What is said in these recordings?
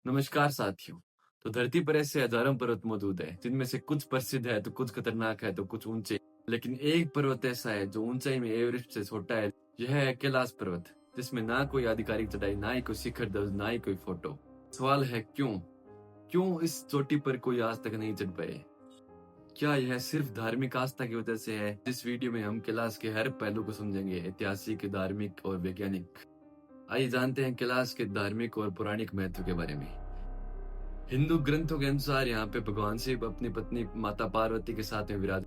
नमस्कार साथियों। तो धरती पर ऐसे हजारों पर्वत मौजूद है जिनमें से कुछ प्रसिद्ध है तो कुछ खतरनाक है तो कुछ ऊंचे। लेकिन एक पर्वत ऐसा है जो ऊंचाई में एवरेस्ट से छोटा है। यह है कैलाश पर्वत, जिसमें ना कोई आधिकारिक चढ़ाई, ना ही कोई शिखर ध्वज, ना ही कोई फोटो। सवाल है क्यों? क्यों इस चोटी पर कोई आज तक नहीं चढ़ पाए? क्या यह सिर्फ धार्मिक आस्था की वजह से है? इस वीडियो में हम कैलाश के हर पहलू को समझेंगे, ऐतिहासिक, धार्मिक और वैज्ञानिक। आइए जानते हैं कैलाश के धार्मिक और पौराणिक महत्व के बारे में। हिंदू ग्रंथों के अनुसार यहाँ पे भगवान शिव अपनी पत्नी माता पार्वती के साथ में विराज।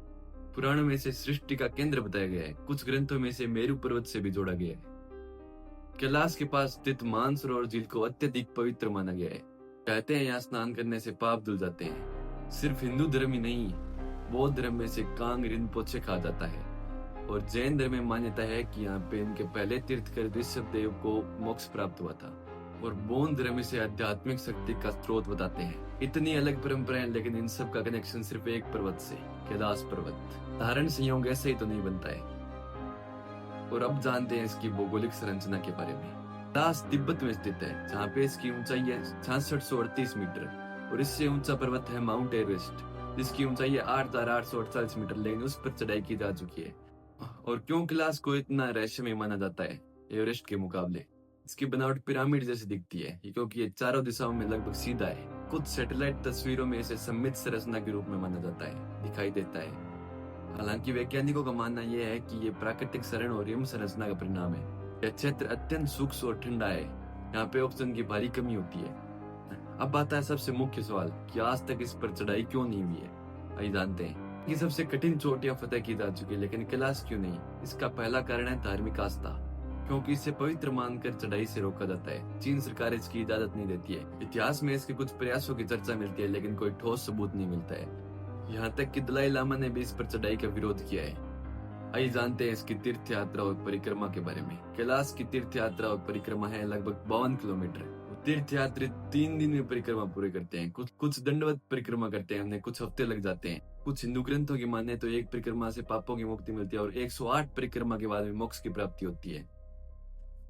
पुराणों में इसे सृष्टि का केंद्र बताया गया है। कुछ ग्रंथों में इसे मेरु पर्वत से भी जोड़ा गया है। कैलाश के पास स्थित मानसरोवर झील को अत्यधिक पवित्र माना गया है। कहते हैं यहाँ स्नान करने से पाप धुल जाते हैं। सिर्फ हिंदू धर्म ही नहीं, बौद्ध धर्म में से कांग रिनपोचे कहा जाता है और जैन धर्म में मान्यता है कि यहाँ पे इनके पहले तीर्थकर ऋषभ देव को मोक्ष प्राप्त हुआ था और बौद्ध धर्म इसे आध्यात्मिक शक्ति का स्रोत बताते हैं। इतनी अलग परंपराएं, लेकिन इन सब का कनेक्शन सिर्फ एक पर्वत से, कैलाश पर्वत। साधारण संयोग ऐसे ही तो नहीं बनता है। और अब जानते हैं इसकी भौगोलिक संरचना के बारे में। कैलाश तिब्बत में स्थित है, जहाँ पे इसकी ऊंचाई है 6638 मीटर और इससे ऊंचा पर्वत है माउंट एवरेस्ट, जिसकी ऊंचाई है 8848 मीटर, लेकिन उस पर चढ़ाई की जा चुकी है। और क्यों कैलाश को इतना रहस्यमय माना जाता है एवरेस्ट के मुकाबले? इसकी बनावट पिरामिड जैसी दिखती है क्योंकि ये चारों दिशाओं में लगभग सीधा है। कुछ सैटेलाइट तस्वीरों में इसे सममित संरचना के रूप में माना जाता है, दिखाई देता है। हालांकि वैज्ञानिकों का मानना यह है कि ये प्राकृतिक शरण और हिम संरचना का परिणाम है। यह क्षेत्र अत्यंत सूक्ष्म और ठंडा है। यहाँ पे ऑक्सीजन की भारी कमी होती है। अब आता है सबसे मुख्य सवाल कि आज तक इस पर चढ़ाई क्यों नहीं हुई है। आइए जानते हैं। कि सबसे कठिन चोटियां फतेह की जा चुकी है, लेकिन कैलाश क्यों नहीं? इसका पहला कारण है धार्मिक आस्था, क्योंकि इसे पवित्र मानकर चढ़ाई से रोका जाता है। चीन सरकार इसकी इजाजत नहीं देती है। इतिहास में इसके कुछ प्रयासों की चर्चा मिलती है, लेकिन कोई ठोस सबूत नहीं मिलता है। यहाँ तक कि दलाई लामा ने भी इस पर चढ़ाई का विरोध किया है। आइए जानते हैं इसकी तीर्थ यात्रा और परिक्रमा के बारे में। कैलाश की तीर्थ यात्रा और परिक्रमा है लगभग 52 किलोमीटर। तीर्थ यात्री 3 दिन में परिक्रमा पूरे करते हैं। कुछ दंडवत परिक्रमा करते हैं, उन्हें कुछ हफ्ते लग जाते हैं। कुछ हिंदू ग्रंथों की माने तो एक परिक्रमा से पापों की मुक्ति मिलती है और 108 परिक्रमा के बाद में मोक्ष की प्राप्ति होती है।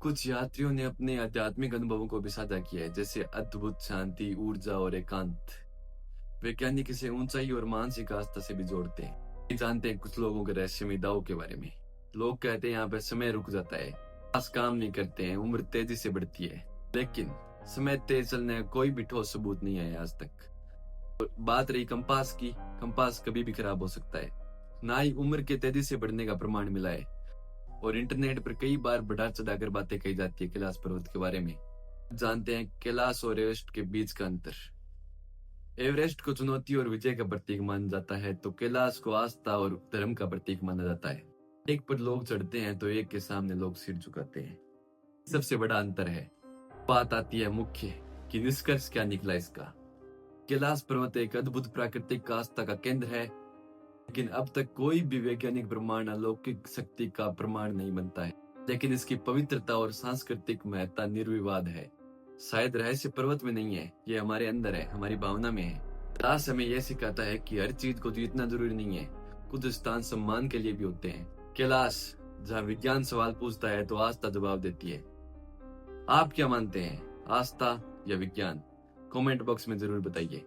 कुछ यात्रियों ने अपने आध्यात्मिक अनुभवों को भी साझा किया है, जैसे अद्भुत शांति, ऊर्जा और एकांत। वैज्ञानिक इसे ऊंचाई और मानसिक आस्था से भी जोड़ते हैं। जानते हैं कुछ लोगों के रहस्यमय दावों के बारे में। लोग कहते हैं यहाँ पे समय रुक जाता है, खास काम नहीं करते हैं, उम्र तेजी से बढ़ती है। लेकिन समय तेज चलने का कोई भी ठोस सबूत नहीं है आज तक। और बात रही कंपास की, कंपास कभी भी खराब हो सकता है। ना ही उम्र के तेजी से बढ़ने का प्रमाण मिला है। और इंटरनेट पर कई बार बढ़ा चढ़ाकर बातें कही जाती है कैलाश पर्वत के बारे में। जानते हैं कैलाश और एवरेस्ट के बीच का अंतर। एवरेस्ट को चुनौती और विजय का प्रतीक माना जाता है, तो कैलाश को आस्था और धर्म का प्रतीक माना जाता है। एक पर लोग चढ़ते हैं तो एक के सामने लोग सिर झुकाते हैं। सबसे बड़ा अंतर है। बात आती है मुख्य कि निष्कर्ष क्या निकला इसका। कैलाश पर्वत एक अद्भुत प्राकृतिक आस्था का केंद्र है, लेकिन अब तक कोई भी वैज्ञानिक प्रमाण अलौकिक शक्ति का प्रमाण नहीं बनता है। लेकिन इसकी पवित्रता और सांस्कृतिक महत्ता निर्विवाद है। शायद रहस्य पर्वत में नहीं है, ये हमारे अंदर है, हमारी भावना में है। कैलाश हमें यह सिखाता है कि हर चीज को जीतना जरूरी नहीं है। कुछ स्थान सम्मान के लिए भी होते हैं। कैलाश जहाँ विज्ञान सवाल पूछता है तो आस्था जवाब देती है। आप क्या मानते हैं, आस्था या विज्ञान? कमेंट बॉक्स में जरूर बताइए।